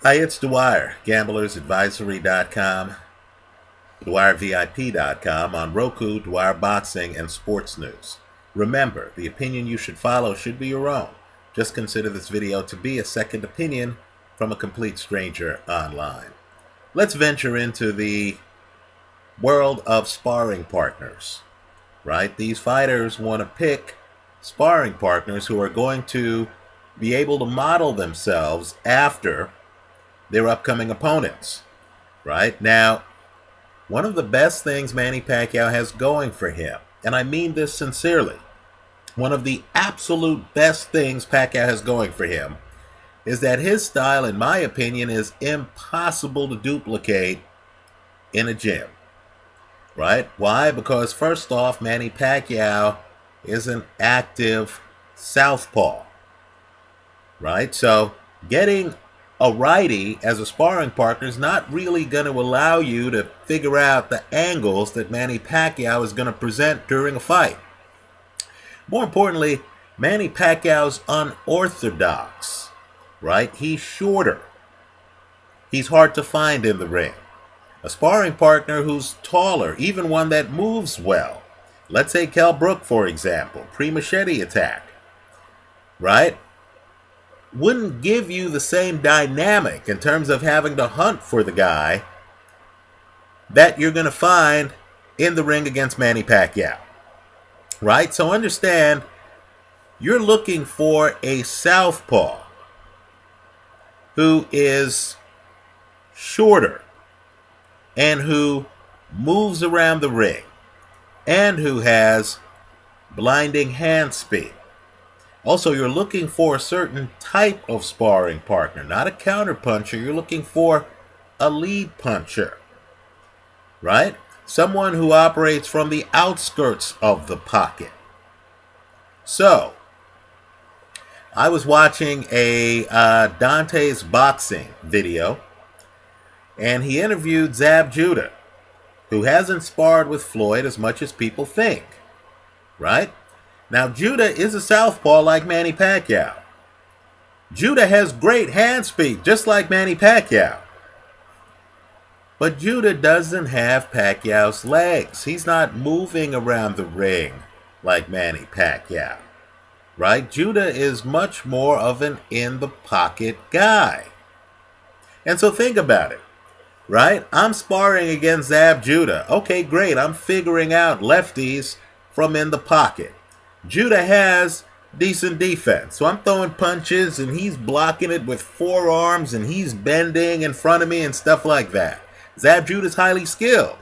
Hi, it's Dwyer, gamblersadvisory.com, dwyervip.com, on Roku, Dwyer Boxing, and Sports News. Remember, the opinion you should follow should be your own. Just consider this video to be a second opinion from a complete stranger online. Let's venture into the world of sparring partners, right? These fighters want to pick sparring partners who are going to be able to model themselves after their upcoming opponents, right? Now, one of the best things Manny Pacquiao has going for him, and I mean this sincerely, one of the absolute best things Pacquiao has going for him is that his style, in my opinion, is impossible to duplicate in a gym, right? Why? Because first off, Manny Pacquiao is an active southpaw, right? So getting a righty as a sparring partner is not really going to allow you to figure out the angles that Manny Pacquiao is going to present during a fight. More importantly, Manny Pacquiao's unorthodox, right? He's shorter. He's hard to find in the ring. A sparring partner who's taller, even one that moves well. Let's say Kell Brook, for example, pre-machete attack, right? Wouldn't give you the same dynamic in terms of having to hunt for the guy that you're going to find in the ring against Manny Pacquiao, right? So understand, you're looking for a southpaw who is shorter and who moves around the ring and who has blinding hand speed. Also, you're looking for a certain type of sparring partner, not a counter puncher. You're looking for a lead puncher, right? Someone who operates from the outskirts of the pocket. So, I was watching a Dante's boxing video, and he interviewed Zab Judah, who hasn't sparred with Floyd as much as people think, right? Now, Judah is a southpaw like Manny Pacquiao. Judah has great hand speed, just like Manny Pacquiao. But Judah doesn't have Pacquiao's legs. He's not moving around the ring like Manny Pacquiao, right? Judah is much more of an in-the-pocket guy. And so think about it, right? I'm sparring against Zab Judah. Okay, great. I'm figuring out lefties from in the pocket. Judah has decent defense, so I'm throwing punches and he's blocking it with forearms and he's bending in front of me and stuff like that. Zab Judah's highly skilled.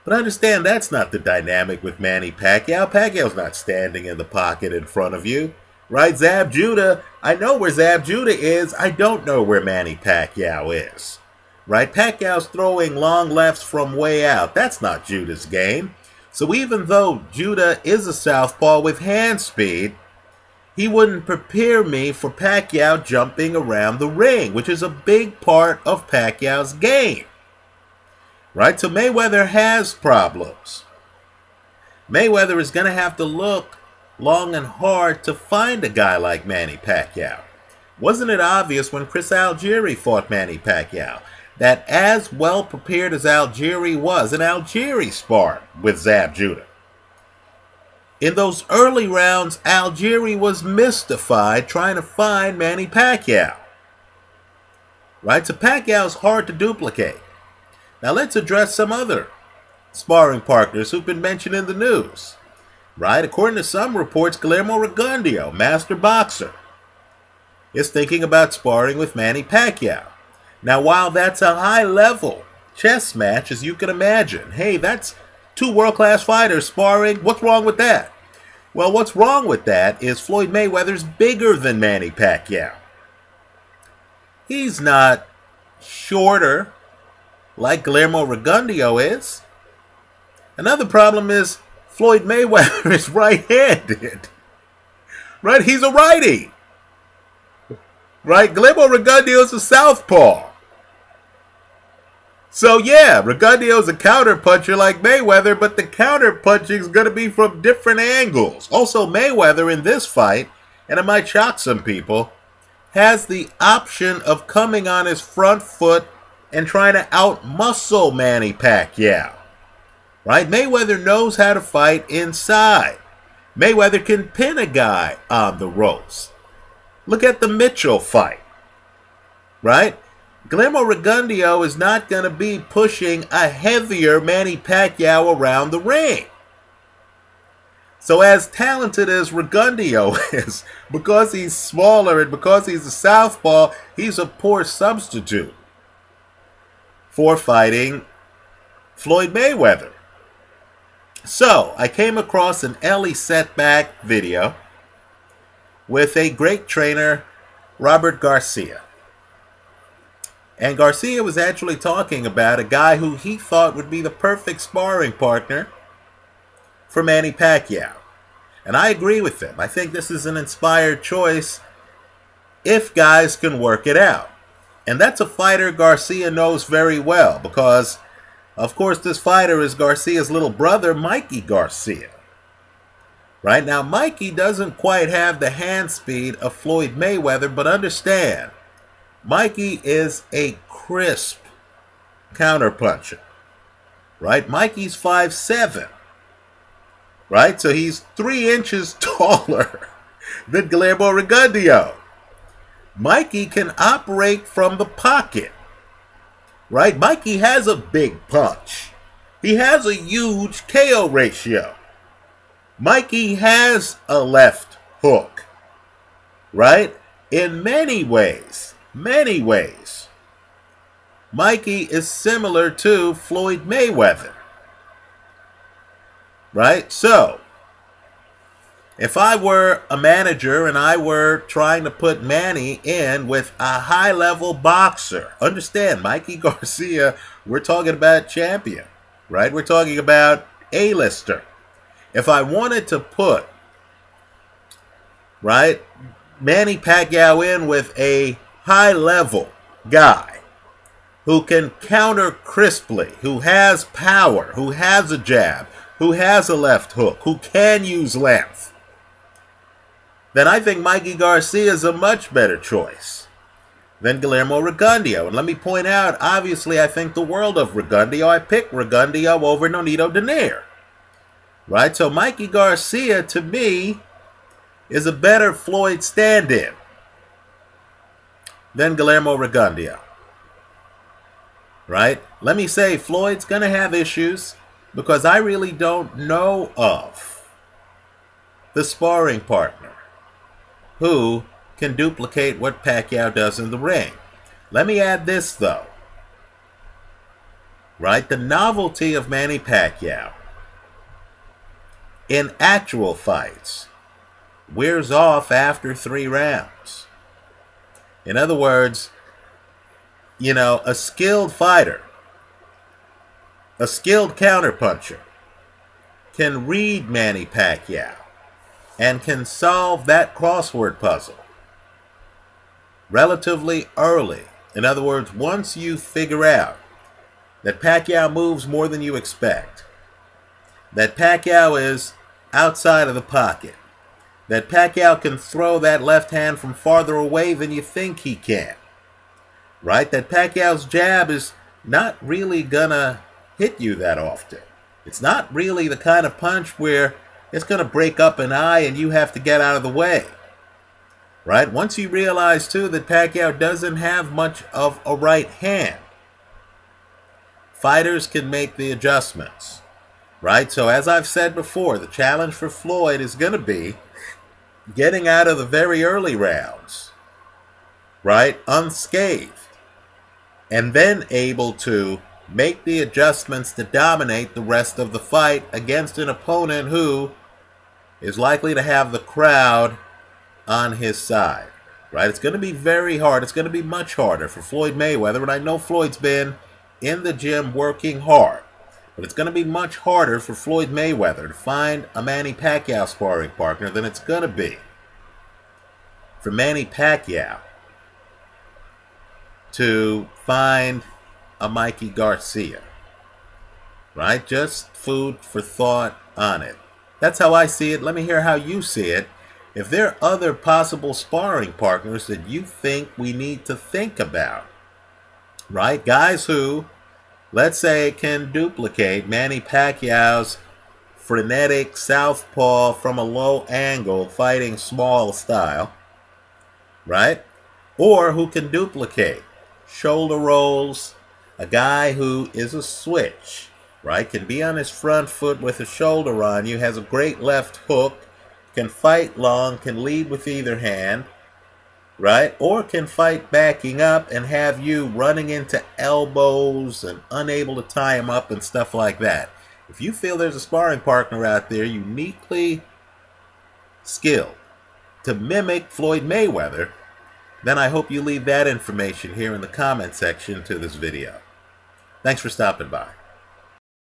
But understand, that's not the dynamic with Manny Pacquiao. Pacquiao's not standing in the pocket in front of you, right? Zab Judah, I know where Zab Judah is. I don't know where Manny Pacquiao is, right? Pacquiao's throwing long lefts from way out. That's not Judah's game. So even though Judah is a southpaw with hand speed, he wouldn't prepare me for Pacquiao jumping around the ring, which is a big part of Pacquiao's game, right? So Mayweather has problems. Mayweather is going to have to look long and hard to find a guy like Manny Pacquiao. Wasn't it obvious when Chris Algieri fought Manny Pacquiao that as well prepared as Algieri was, and Algieri sparred with Zab Judah, in those early rounds, Algieri was mystified trying to find Manny Pacquiao, right? So Pacquiao's hard to duplicate. Now let's address some other sparring partners who've been mentioned in the news, right? According to some reports, Guillermo Rigondeaux, master boxer, is thinking about sparring with Manny Pacquiao. Now, while that's a high-level chess match, as you can imagine, hey, that's two world-class fighters sparring. What's wrong with that? Well, what's wrong with that is Floyd Mayweather's bigger than Manny Pacquiao. He's not shorter like Guillermo Rigondeaux is. Another problem is Floyd Mayweather is right-handed, right? He's a righty, right? Guillermo Rigondeaux is a southpaw. So yeah, Rigondeaux's a counter puncher like Mayweather, but the counter punching is going to be from different angles. Also, Mayweather in this fight, and it might shock some people, has the option of coming on his front foot and trying to out-muscle Manny Pacquiao. Right? Mayweather knows how to fight inside. Mayweather can pin a guy on the ropes. Look at the Mitchell fight. Right? Guillermo Rigondeaux is not going to be pushing a heavier Manny Pacquiao around the ring. So as talented as Rigondeaux is, because he's smaller and because he's a southpaw, he's a poor substitute for fighting Floyd Mayweather. So I came across an Ellie Setback video with a great trainer, Robert Garcia. And Garcia was actually talking about a guy who he thought would be the perfect sparring partner for Manny Pacquiao. And I agree with him. I think this is an inspired choice if guys can work it out. And that's a fighter Garcia knows very well because, of course, this fighter is Garcia's little brother, Mikey Garcia. Right now, Mikey doesn't quite have the hand speed of Floyd Mayweather, but understand, Mikey is a crisp counterpuncher. Right? Mikey's 5'7". Right? So he's 3 inches taller than Guillermo Rigondeaux. Mikey can operate from the pocket. Right? Mikey has a big punch. He has a huge KO ratio. Mikey has a left hook. Right? In many ways, Mikey is similar to Floyd Mayweather. Right? So, if I were a manager and I were trying to put Manny in with a high-level boxer, understand, Mikey Garcia, we're talking about champion, right? We're talking about A-lister. If I wanted to put, right, Manny Pacquiao in with a high-level guy who can counter crisply, who has power, who has a jab, who has a left hook, who can use length, then I think Mikey Garcia is a much better choice than Guillermo Rigondeaux. And let me point out, obviously, I think the world of Rigondeaux. I picked Rigondeaux over Nonito Donaire. Right? So Mikey Garcia, to me, is a better Floyd stand-in than Guillermo Rigondeaux. Right? Let me say, Floyd's going to have issues because I really don't know of the sparring partner who can duplicate what Pacquiao does in the ring. Let me add this, though. Right? The novelty of Manny Pacquiao in actual fights wears off after 3 rounds. In other words, you know, a skilled fighter, a skilled counterpuncher can read Manny Pacquiao and can solve that crossword puzzle relatively early. In other words, once you figure out that Pacquiao moves more than you expect, that Pacquiao is outside of the pocket, that Pacquiao can throw that left hand from farther away than you think he can, right? That Pacquiao's jab is not really gonna hit you that often. It's not really the kind of punch where it's gonna break up an eye and you have to get out of the way, right? Once you realize, too, that Pacquiao doesn't have much of a right hand, fighters can make the adjustments, right? So as I've said before, the challenge for Floyd is going to be getting out of the very early rounds, right, unscathed, and then able to make the adjustments to dominate the rest of the fight against an opponent who is likely to have the crowd on his side, right? It's going to be very hard. It's going to be much harder for Floyd Mayweather, and I know Floyd's been in the gym working hard, but it's going to be much harder for Floyd Mayweather to find a Manny Pacquiao sparring partner than it's going to be for Manny Pacquiao to find a Mikey Garcia, right? Just food for thought on it. That's how I see it. Let me hear how you see it. if there are other possible sparring partners that you think we need to think about, right? Guys who, let's say, can duplicate Manny Pacquiao's frenetic southpaw from a low angle fighting small style, right? Or who can duplicate shoulder rolls, a guy who is a switch, right? Can be on his front foot with a shoulder on you, has a great left hook, can fight long, can lead with either hand, right? Or can fight backing up and have you running into elbows and unable to tie him up and stuff like that. If you feel there's a sparring partner out there uniquely skilled to mimic Floyd Mayweather, then I hope you leave that information here in the comment section to this video. Thanks for stopping by.